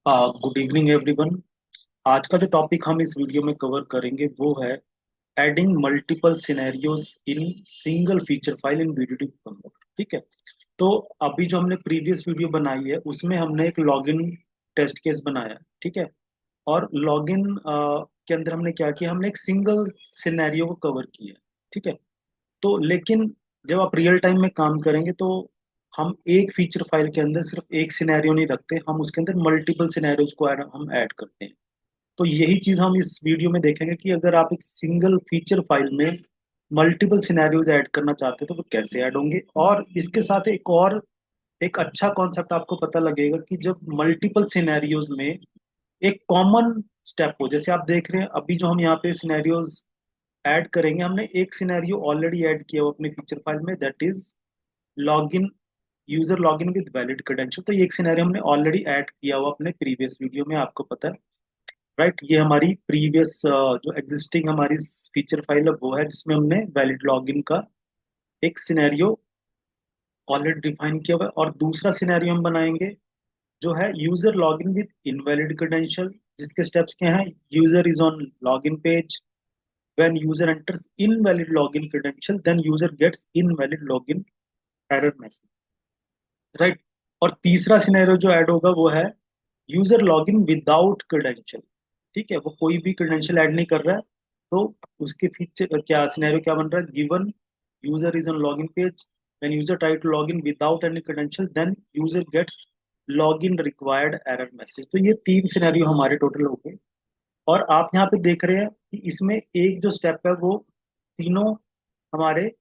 Good evening everyone. आज का जो टॉपिक हम इस वीडियो में कवर करेंगे वो है adding multiple scenarios in single feature file in video convert. ठीक है। तो अभी जो हमने प्रीवियस वीडियो बनाई है उसमें हमने एक लॉगिन टेस्ट केस बनाया है। ठीक है। और लॉगिन के अंदर हमने क्या किया, हमने एक सिंगल सिनेरियो को कवर किया है। ठीक है। तो लेकिन जब आप रियल टाइम में काम करेंगे तो हम एक फीचर फाइल के अंदर सिर्फ एक सिनेरियो नहीं रखते, हम उसके अंदर मल्टीपल सिनेरियोज को हम ऐड करते हैं। तो यही चीज हम इस वीडियो में देखेंगे कि अगर आप एक सिंगल फीचर फाइल में मल्टीपल सिनेरियोज ऐड करना चाहते हैं तो वो कैसे ऐड होंगे। और इसके साथ एक अच्छा कॉन्सेप्ट आपको पता लगेगा कि जब मल्टीपल सिनेरियोज में एक कॉमन स्टेप हो, जैसे आप देख रहे हैं अभी जो हम यहाँ पे सिनेरियोज ऐड करेंगे, हमने एक सिनेरियो ऑलरेडी ऐड किया हुआ अपने फीचर फाइल में, that is login, user login with valid credential. तो ये एक सिनेरियो हमने ऑलरेडी ऐड किया हुआ अपने प्रीवियस वीडियो में, आपको पता है। राइट, ये हमारी प्रीवियस जो एग्जिस्टिंग हमारी फीचर फाइल है वो है जिसमें हमने वैलिड लॉगिन का एक सिनेरियो ऑलरेडी डिफाइन किया हुआ है। और दूसरा सिनेरियो हम बनाएंगे जो है user login with invalid credential, जिसके स्टेप्स क्या हैं। User is on login page, when user enters invalid login credential then user gets invalid login error message। Right. और तीसरा सिनेरियो जो ऐड होगा वो है यूजर लॉगिन विदाउट क्रेडेंशियल। ठीक है, वो कोई भी क्रेडेंशियल ऐड नहीं कर रहा है। तो उसके फीचर क्या सिनेरियो क्या बन रहा है, given user is on login page, when user try to login without any credential then user gets login required error message. तो ये तीन सिनेरियो हमारे टोटल हो गए। और आप यहाँ पे देख रहे हैं कि इसमें एक जो स्टेप है वो तीनों हमारे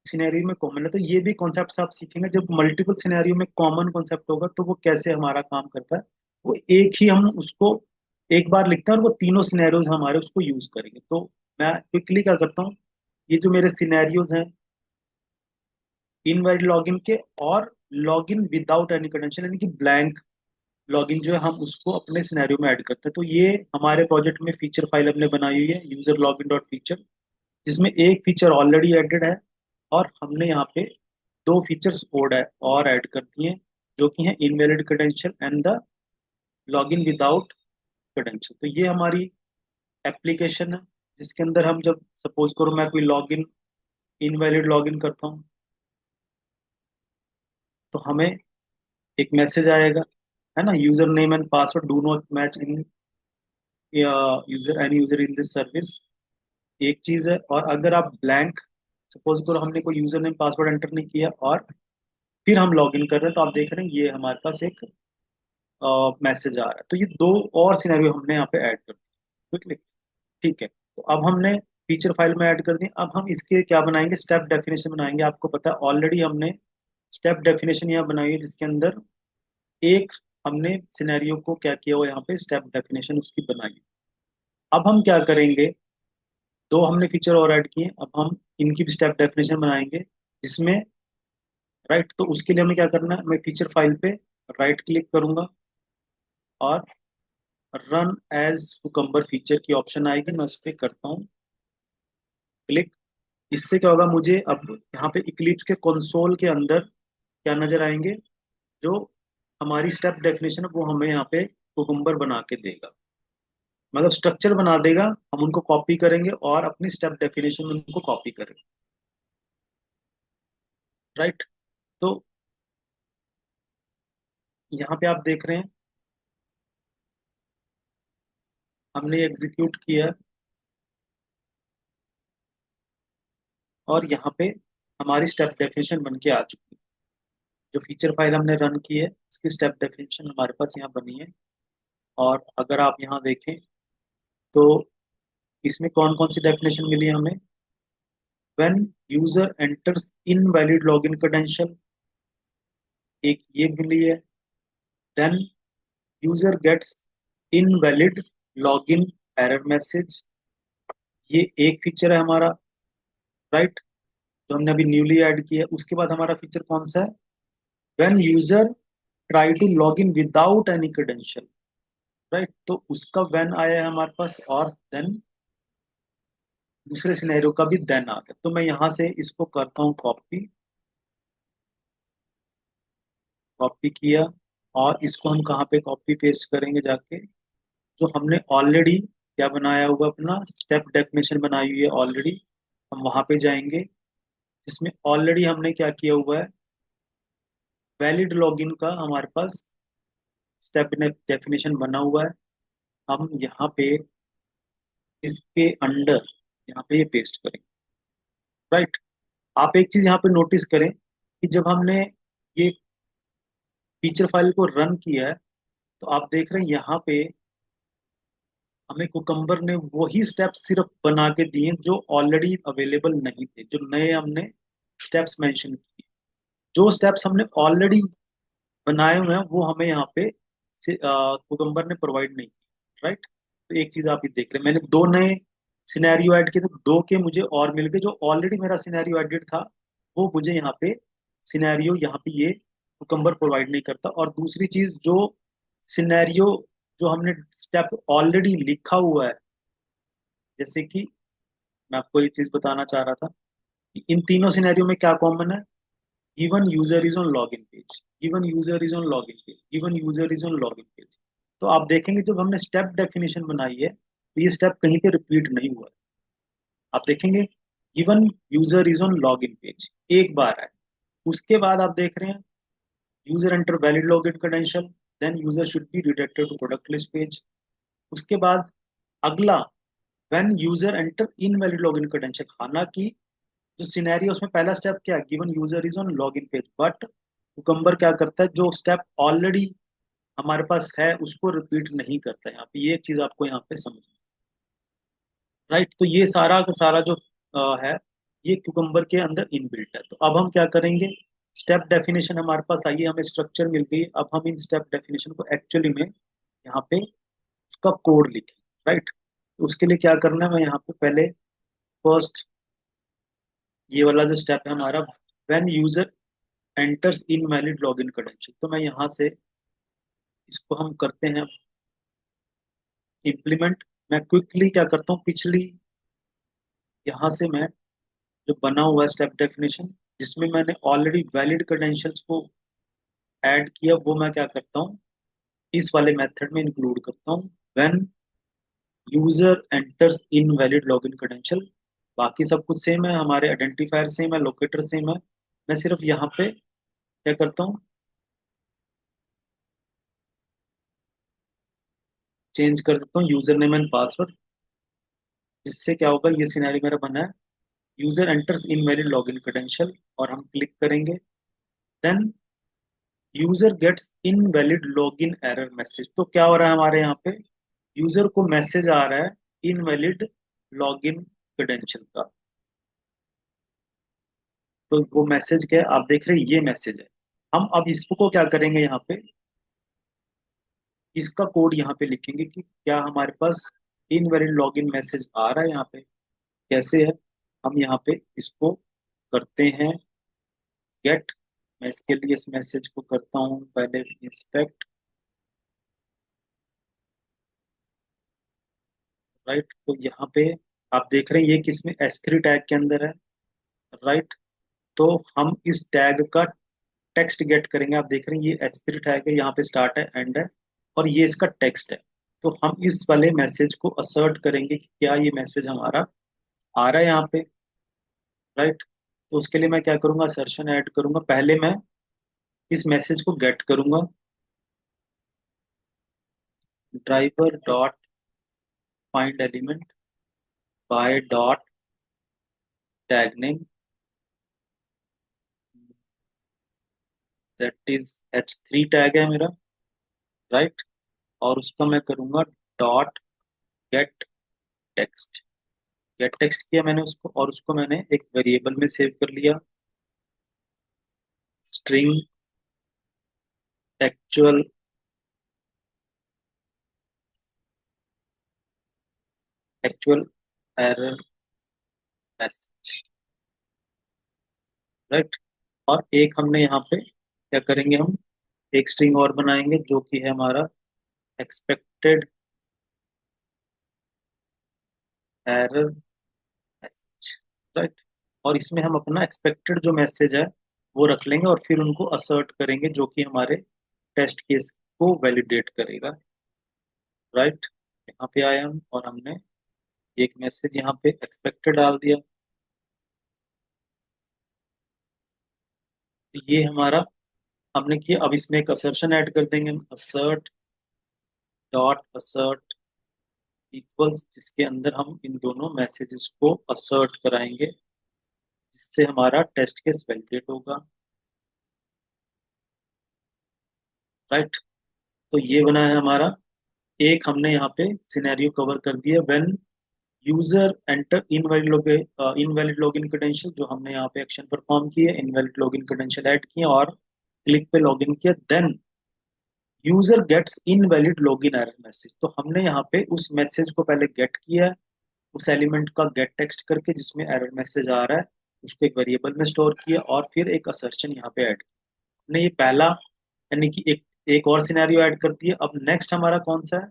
सिनेरियो में कॉमन है। तो ये भी कॉन्सेप्ट आप सीखेंगे, जब मल्टीपल सिनेरियो में कॉमन कॉन्सेप्ट होगा तो वो कैसे हमारा काम करता है। वो एक ही हम उसको एक बार लिखते हैं और वो तीनों सिनेरियोज हमारे उसको यूज करेंगे। तो मैं क्विकली क्या करता हूँ, ये जो मेरे सिनेरियोज हैं इनवैलिड लॉगिन के और लॉगिन विदाउट एनी क्रेडेंशियल यानी कि ब्लैंक लॉगिन जो है हम उसको अपने सिनेरियो में ऐड करते हैं। तो ये हमारे प्रोजेक्ट में फीचर फाइल हमने बनाई हुई है यूजर लॉगिन डॉट फीचर, जिसमें एक फीचर ऑलरेडी एडेड है और हमने यहाँ पे दो फीचर्स और ऐड कर दिए हैं जो कि हैं invalid credential and the login without credential. तो ये हमारी एप्लीकेशन है जिसके अंदर हम जब सपोज करो मैं कोई लॉगिन इनवैलिड लॉगिन करता हूँ तो हमें एक मैसेज आएगा, है ना, user name and password do not match in user any user in this service. एक चीज है। और अगर आप ब्लैंक सपोज करो हमने कोई यूजर नेम पासवर्ड एंटर नहीं किया और फिर हम लॉग इन कर रहे हैं तो आप देख रहे हैं ये हमारे पास एक मैसेज आ रहा है। तो ये दो और सिनेरियो हमने यहाँ पे ऐड कर दिए क्विकली। ठीक है। तो अब हमने फीचर फाइल में ऐड कर दिए, अब हम इसके क्या बनाएंगे, स्टेप डेफिनेशन बनाएंगे। आपको पता है ऑलरेडी हमने स्टेप डेफिनेशन यहाँ बनाई है जिसके अंदर एक हमने सिनेरियो को क्या किया हुआ यहाँ पे स्टेप डेफिनेशन उसकी बनाई है। अब हम क्या करेंगे, दो हमने फीचर और ऐड किए, अब हम इनकी भी स्टेप डेफिनेशन बनाएंगे जिसमें राइट। तो उसके लिए हमें क्या करना है, मैं फीचर फाइल पे राइट क्लिक करूंगा और रन एज कुकम्बर फीचर की ऑप्शन आएगी, मैं उस पर करता हूँ क्लिक। इससे क्या होगा, मुझे अब यहाँ पे इक्लिप्स के कंसोल के अंदर क्या नजर आएंगे, जो हमारी स्टेप डेफिनेशन है वो हमें यहाँ पे कुकम्बर बना के देगा, मतलब स्ट्रक्चर बना देगा। हम उनको कॉपी करेंगे और अपनी स्टेप डेफिनेशन में उनको कॉपी करेंगे। राइट। तो यहाँ पे आप देख रहे हैं हमने एग्जीक्यूट किया और यहाँ पे हमारी स्टेप डेफिनेशन बन के आ चुकी है। जो फीचर फाइल हमने रन की है इसकी स्टेप डेफिनेशन हमारे पास यहाँ बनी है। और अगर आप यहाँ देखें तो इसमें कौन कौन सी डेफिनेशन मिली है हमें, when user enters invalid login credential, एक ये मिली है। Then user gets invalid login error message, ये एक फीचर है हमारा। राइट, जो हमने अभी न्यूली ऐड किया है। उसके बाद हमारा फीचर कौन सा है, when user try to log in without any credential. Right, तो उसका व्हेन आया है हमारे पास और देन दूसरे सिनेरियो का भी देन आ गया। तो मैं यहाँ से इसको करता हूँ कॉपी, कॉपी किया और इसको हम कहाँ पे कॉपी पेस्ट करेंगे जाके, जो हमने ऑलरेडी क्या बनाया हुआ, अपना स्टेप डेफिनेशन बनाई हुई है ऑलरेडी, हम वहां पे जाएंगे, जिसमें ऑलरेडी हमने क्या किया हुआ है, वैलिड लॉगिन का हमारे पास स्टेप डेफिनेशन बना हुआ है। हम यहाँ पे इसके अंडर यहाँ पे ये पेस्ट करेंगे, राइट। आप एक चीज यहाँ पे नोटिस करें कि जब हमने ये फीचर फाइल को रन किया है, तो आप देख रहे हैं यहाँ पे हमें कुकम्बर ने वही स्टेप सिर्फ बना के दिए जो ऑलरेडी अवेलेबल नहीं थे, जो नए हमने स्टेप्स मेंशन किए। जो स्टेप्स हमने ऑलरेडी बनाए हुए हैं वो हमें यहाँ पे कुकम्बर ने प्रोवाइड नहीं किए, राइट। तो एक चीज आप ये देख रहे हैं, मैंने दो नए सिनेरियो ऐड किए, तो दो के मुझे और मिल गए, जो ऑलरेडी मेरा सिनेरियो एडिट था वो मुझे यहाँ पे सिनेरियो यहाँ पे ये कुकम्बर प्रोवाइड नहीं करता। और दूसरी चीज, जो सिनेरियो जो हमने स्टेप ऑलरेडी लिखा हुआ है, जैसे कि मैं आपको ये चीज बताना चाह रहा था कि इन तीनों सिनेरियो में क्या कॉमन है, given user is on login page, given user is on login page, given user is on login page. तो आप देखेंगे जब हमने स्टेप डेफिनेशन बनाई है तो ये स्टेप कहीं पे रिपीट नहीं हुआ है। आप देखेंगे given user is on login page एक बार है, उसके बाद आप देख रहे हैं user enter valid login credential, then user should be redirected to product list page. उसके बाद अगला, when user enter invalid login credential, हालांकि जो सिनेरियो उसमें पहला स्टेप क्या है, given user is on login page, but Cucumber क्या करता है, जो स्टेप ऑलरेडी हमारे पास है उसको रिपीट नहीं करता है। यहाँ पे ये चीज आपको यहाँ पे समझ, राइट। तो ये सारा का सारा जो है, ये कुकम्बर के अंदर इनबिल्ट है। तो अब हम क्या करेंगे, स्टेप डेफिनेशन हमारे पास आई है, हमें स्ट्रक्चर मिल गई, अब हम इन स्टेप डेफिनेशन को एक्चुअली में यहाँ पे उसका कोड लिखें, राइट। तो उसके लिए क्या करना है, मैं यहाँ पे पहले फर्स्ट ये वाला जो स्टेप है हमारा, when user enters invalid login credential, तो मैं यहाँ से इसको हम करते हैं इम्प्लीमेंट। मैं क्विकली क्या करता हूँ, पिछली यहाँ से मैं जो बना हुआ है स्टेप डेफिनेशन, जिसमें मैंने ऑलरेडी वैलिड क्रेडेंशियल्स को ऐड किया, वो मैं क्या करता हूँ इस वाले मेथड में इंक्लूड करता हूँ, when user enters invalid login credential. बाकी सब कुछ सेम है, हमारे आइडेंटिफायर सेम है, लोकेटर सेम है। मैं सिर्फ यहाँ पे क्या करता हूँ, चेंज कर देता हूँ यूजर नेम एंड पासवर्ड, जिससे क्या होगा, ये सिनेरियो मेरा बना है, user enters invalid login credential, और हम क्लिक करेंगे, then user gets invalid login error message. तो क्या हो रहा है हमारे यहाँ पे, यूजर को मैसेज आ रहा है इनवैलिड लॉगिन क्रेडेंशियल का। तो वो मैसेज क्या है, आप देख रहे हैं ये मैसेज है। हम अब इसको क्या करेंगे, यहाँ पे इसका कोड यहाँ पे लिखेंगे कि क्या हमारे पास इनवैलिड लॉगिन मैसेज आ रहा है यहाँ पे, कैसे है। हम यहाँ पे इसको करते हैं गेट। मैं इसके लिए इस मैसेज को करता हूँ पहले इंस्पेक्ट, राइट। तो यहाँ पे आप देख रहे हैं ये किसमें, S3 टैग के अंदर है, राइट। तो हम इस टैग का टेक्स्ट गेट करेंगे। आप देख रहे हैं ये H3 टैग है, यहाँ पे स्टार्ट है, एंड है, और ये इसका टेक्स्ट है। तो हम इस वाले मैसेज को असर्ट करेंगे कि क्या ये मैसेज हमारा आ रहा है यहाँ पे, राइट। तो उसके लिए मैं क्या करूंगा, असर्शन ऐड करूंगा। पहले मैं इस मैसेज को गेट करूंगा, driver dot find element by dot tag name, that is H3 tag है मेरा, राइट। और उसका मैं करूंगा dot gate text. Gate text किया मैंने उसको, और उसको मैंने एक वेरिएबल में सेव कर लिया, string actual actual error message, right. और एक हमने यहाँ पे क्या करेंगे, हम एक स्ट्रिंग और बनाएंगे जो कि है हमारा एक्सपेक्टेड एरर मैसेज, राइट। और इसमें हम अपना एक्सपेक्टेड जो मैसेज है वो रख लेंगे, और फिर उनको असर्ट करेंगे जो कि हमारे टेस्ट केस को वैलिडेट करेगा। राइट, यहाँ पे आए हम और हमने एक मैसेज यहाँ पे एक्सपेक्टेड डाल दिया। तो ये हमारा हमने किया। अब इसमें एक असर्शन ऐड कर देंगे हम, assert डॉट assert इक्वल्स, जिसके अंदर हम इन दोनों मैसेजेस को assert कराएंगे, जिससे हमारा टेस्ट केस वैलिडेट होगा। राइट, तो ये बना है हमारा। एक हमने यहाँ पे सिनेरियो कवर कर दिया, when user enter invalid login credential, जो हमने यहाँ पे एक्शन परफॉर्म किए, इनवैलिड लॉगिन क्रेडेंशियल ऐड किए और क्लिक पे लॉगिन किया, then user gets invalid login error message. तो हमने यहाँ पे उस मैसेज को पहले गेट किया है, उस एलिमेंट का गेट टेक्स्ट करके जिसमें एरर मैसेज आ रहा है, उसको एक वेरिएबल में स्टोर किया और फिर एक असर्शन यहाँ पे ऐड किया। हमने ये पहला, यानी कि एक और सिनेरियो ऐड कर दिया। अब नेक्स्ट हमारा कौन सा है,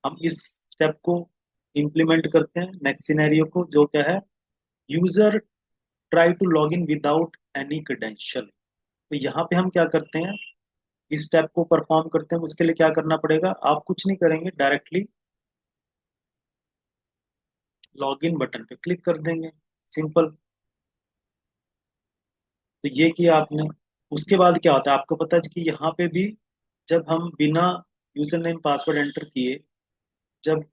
हम इस स्टेप को इम्प्लीमेंट करते हैं नेक्स्ट सिनेरियो को, जो क्या है, user try to log in without any credential. तो यहाँ पे हम क्या करते हैं, इस स्टेप को परफॉर्म करते हैं। उसके लिए क्या करना पड़ेगा, आप कुछ नहीं करेंगे, डायरेक्टली लॉगिन बटन पे क्लिक कर देंगे, सिंपल। तो ये किया आपने। उसके बाद क्या होता है आपको पता है कि यहाँ पे भी जब हम बिना यूजर नेम पासवर्ड एंटर किए जब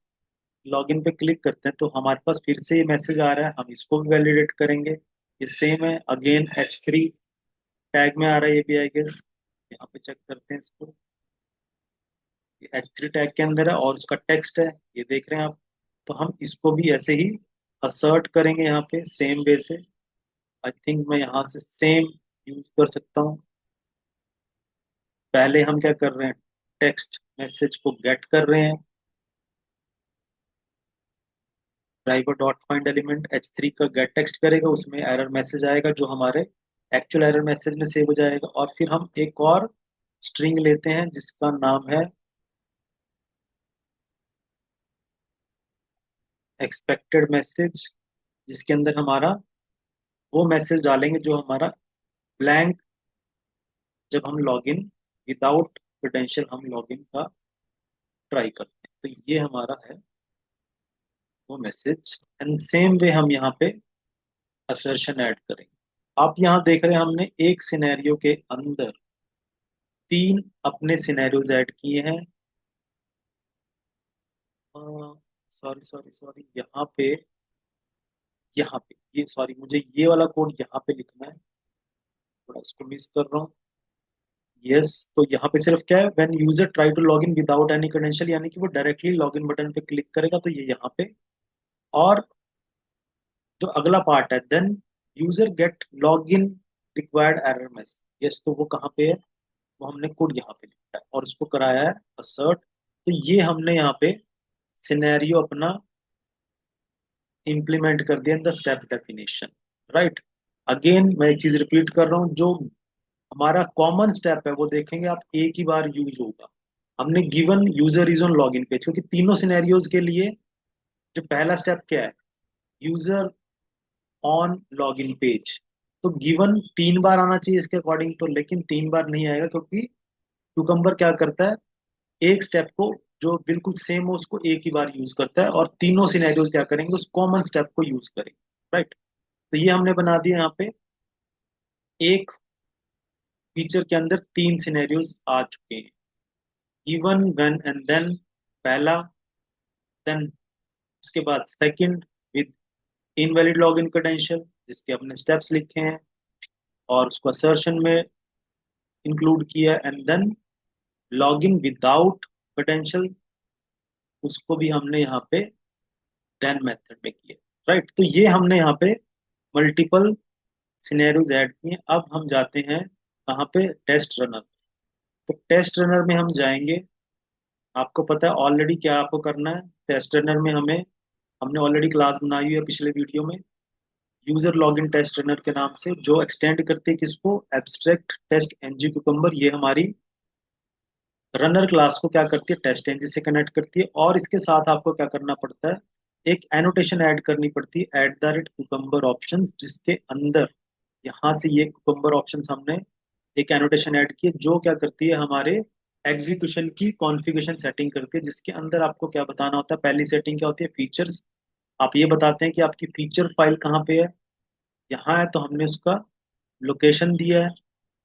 लॉगिन पे क्लिक करते हैं, तो हमारे पास फिर से ये मैसेज आ रहा है, हम इसको भी वैलिडेट करेंगे। ये सेम है, अगेन H3 टैग में आ रहा है ये भी, आई गेस। यहाँ पे चेक करते हैं इसको, ये H3 टैग के अंदर है और उसका टेक्स्ट है, ये देख रहे हैं आप। तो हम इसको भी ऐसे ही असर्ट करेंगे यहाँ पे सेम वे से। आई थिंक मैं यहाँ से सेम यूज कर सकता हूँ। पहले हम क्या कर रहे हैं, टेक्स्ट मैसेज को गेट कर रहे हैं, driver dot find element H3 का गेट टेक्स्ट करेगा, उसमें एरर मैसेज आएगा जो हमारे एक्चुअल एरर मैसेज में सेव हो जाएगा। और फिर हम एक और स्ट्रिंग लेते हैं जिसका नाम है एक्सपेक्टेड मैसेज, जिसके अंदर हमारा वो मैसेज डालेंगे जो हमारा ब्लैंक, जब हम लॉगिन विदाउट क्रेडेंशियल हम लॉगिन का ट्राई करते हैं। तो ये हमारा है वो मैसेज, एंड सेम वे हम यहाँ पे असर्शन ऐड करेंगे। आप यहाँ देख रहे हैं हमने एक सिनेरियो के अंदर तीन अपने सिनेरियोज ऐड किए हैं। सॉरी सॉरी सॉरी, यहाँ पे ये, सॉरी, मुझे ये वाला कोड यहाँ पे लिखना है, थोड़ा इसको मिस कर रहा हूँ। यस, तो यहाँ पे सिर्फ क्या है, when user try to log in without any credential, यानी कि वो डायरेक्टली लॉग इन बटन पे क्लिक करेगा, तो ये यहाँ पे। और जो अगला पार्ट है, then user get log in required error message, yes, तो वो कहाँ पे है, वो हमने कोड यहाँ पे लिखा है और उसको कराया है assert। तो ये हमने यहाँ पे सिनेरियो अपना इम्प्लीमेंट कर दिया in the step definition. Right, again मैं एक चीज रिपीट कर रहा हूँ, जो हमारा कॉमन स्टेप है वो देखेंगे आप एक ही बार यूज होगा। हमने given user is on login page, क्योंकि तीनों सिनेरियोज के लिए जो पहला स्टेप क्या है, यूजर ऑन लॉगिन पेज, तो गिवन तीन बार आना चाहिए इसके अकॉर्डिंग, तो लेकिन तीन बार नहीं आएगा, क्योंकि क्यूकम्बर क्या करता है, एक स्टेप को जो बिल्कुल सेम हो उसको एक ही बार यूज करता है, और तीनों सिनेरियोज क्या करेंगे, उस कॉमन स्टेप को यूज करेंगे। राइट, तो ये हमने बना दिया यहाँ पे, एक फीचर के अंदर तीन सिनेरियोज आ चुके हैं, इवन व्हेन एंड देन, पहला, देन उसके बाद second with invalid login credential, जिसके अपने स्टेप्स लिखे हैं और उसको असर्शन में इंक्लूड किया, and then login without credential, उसको भी हमने यहाँ पे देन मेथड में किया। राइट, तो ये हमने यहाँ पे मल्टीपल सिनेरियोज ऐड किए। अब हम जाते हैं कहाँ पे, टेस्ट रनर। तो टेस्ट रनर में हम जाएंगे, आपको पता है ऑलरेडी क्या आपको करना है। टेस्ट रनर में हमने ऑलरेडी क्लास बनाई हुई है पिछले वीडियो में, यूजर लॉगिन टेस्ट रनर के नाम से, जो एक्सटेंड करती है किसको, एब्स्ट्रैक्ट टेस्ट एनजी क्यूकम्बर। ये हमारी रनर क्लास को क्या करती है, टेस्ट एनजी से कनेक्ट करती है। और इसके साथ आपको क्या करना पड़ता है, एक एनोटेशन ऐड करनी पड़ती है, @cucumber options, जिसके अंदर यहाँ से ये कुकम्बर ऑप्शंस हमने एक एनोटेशन ऐड की है जो क्या करती है, हमारे एग्जीक्यूशन की कॉन्फ़िगरेशन सेटिंग करती है, जिसके अंदर आपको क्या बताना होता है। पहली सेटिंग क्या होती है, फीचर्स। आप ये बताते हैं कि आपकी फीचर फाइल कहाँ पे है, यहाँ है, तो हमने उसका लोकेशन दिया है,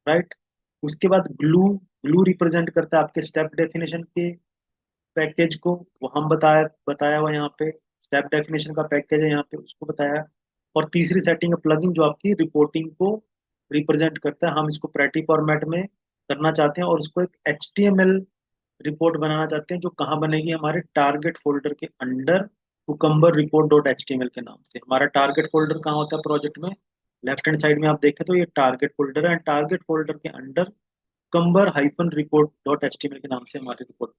राइट। उसके बाद ग्लू, ग्लू रिप्रेजेंट करता है आपके स्टेप डेफिनेशन के पैकेज को, वो हम बताया बताया हुआ यहाँ पे। स्टेप डेफिनेशन का पैकेज है यहाँ पे, उसको बताया। और तीसरी सेटिंग है प्लगइन, जो आपकी रिपोर्टिंग को रिप्रेजेंट करता है। हम इसको प्रेटी फॉर्मेट में करना चाहते हैं और उसको एक HTML रिपोर्ट बनाना चाहते हैं, जो कहाँ बनेगी, हमारे टारगेट फोल्डर के under, cucumber report dot HTML के नाम से। हमारा टारगेट फोल्डर कहाँ होता है प्रोजेक्ट में, लेफ्ट हैंड साइड में आप देखें तो ये टारगेट फोल्डर है। टारगेट फोल्डर के under cucumber hyphen report dot HTML के नाम से हमारी रिपोर्ट,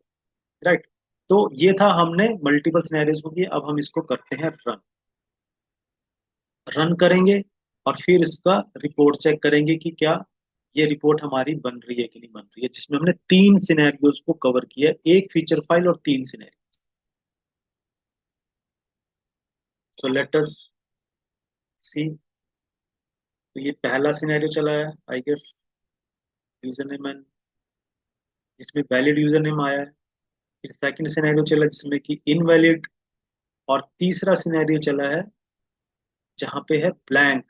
राइट। तो ये था, हमने मल्टीपल सिनेरियोज को किए। अब हम इसको करते हैं रन। रन करेंगे और फिर इसका रिपोर्ट चेक करेंगे कि क्या ये रिपोर्ट हमारी बन रही है कि नहीं बन रही है, जिसमें हमने 3 सिनेरियोज को कवर किया है, एक फीचर फाइल और 3 सिनेरियोज। सो लेट अस सी। तो ये पहला सिनेरियो चला है, I guess user name and, जिसमें वैलिड यूजर नेम आया है। फिर सेकंड सिनेरियो चला जिसमें कि इनवैलिड। और तीसरा सिनेरियो चला है जहाँ पे है ब्लैंक।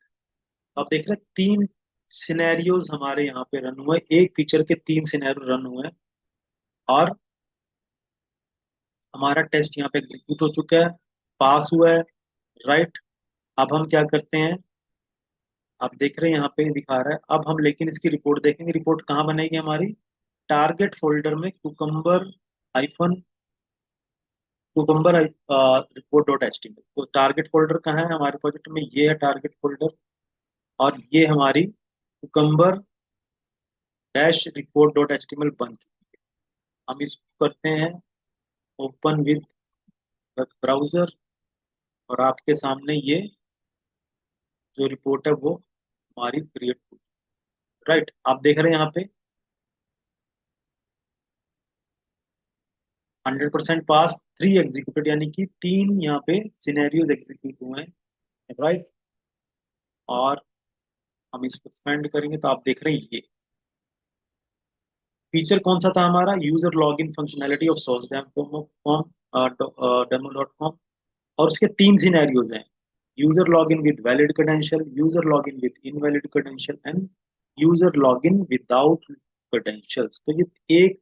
आप देख रहे हैं 3 सिनेरियोज हमारे यहाँ पे रन हुए, एक फीचर के 3 सिनेरियो रन हुए हैं। और हमारा टेस्ट यहाँ पे एग्जीक्यूट हो चुका है, पास हुआ है, राइट। अब हम क्या करते हैं, आप देख रहे हैं यहाँ पे दिखा रहा है। अब हम लेकिन इसकी रिपोर्ट देखेंगे, रिपोर्ट कहाँ बनेगी हमारी, टारगेट फोल्डर में cucumber iPhone, cucumber report dot HTML। तो टारगेट फोल्डर कहाँ है हमारे प्रोजेक्ट में, ये है टारगेट फोल्डर। और ये हमारी cucumber dash report dot HTML बन चुकी है। हम इसको करते हैं ओपन विद वेब ब्राउजर, और आपके सामने ये जो रिपोर्ट है वो हमारी क्रिएट हो, राइट। आप देख रहे हैं यहाँ पे 100% पास, 3 एग्जीक्यूटेड, यानी कि 3 यहाँ पे सिनेरियोज एग्जीक्यूट हुए हैं, राइट। और हम इसको एक्सपेंड करेंगे तो आप देख रहे हैं ये फीचर कौन सा था हमारा, user log in functionality of source demo dot com. और उसके 3 सिनेरियोज हैं, user log in with valid credential, user log in with invalid credential and user log in without credentials. तो ये एक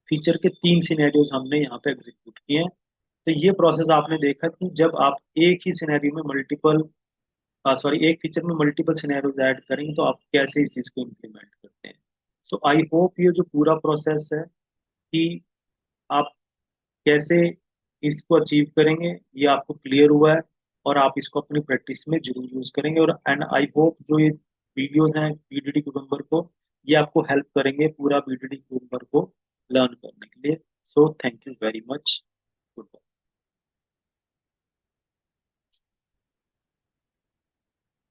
फीचर के 3 सिनेरियोज हमने यहाँ पे एग्जीक्यूट किए हैं। तो ये प्रोसेस आपने देखा कि जब आप एक ही सिनेरियो में मल्टीपल, सॉरी, एक फीचर में मल्टीपल सिनेरियोज ऐड करेंगे तो आप कैसे इस चीज को इम्प्लीमेंट करते हैं। सो आई होप ये जो पूरा प्रोसेस है कि आप कैसे इसको अचीव करेंगे, ये आपको क्लियर हुआ है। और आप इसको अपनी प्रैक्टिस में जरूर यूज करेंगे। और एंड आई होप जो ये वीडियोस हैं बीडीडी कुकम्बर को, ये आपको हेल्प करेंगे पूरा बीडीडी कुकम्बर को लर्न करने के लिए। So thank you very much.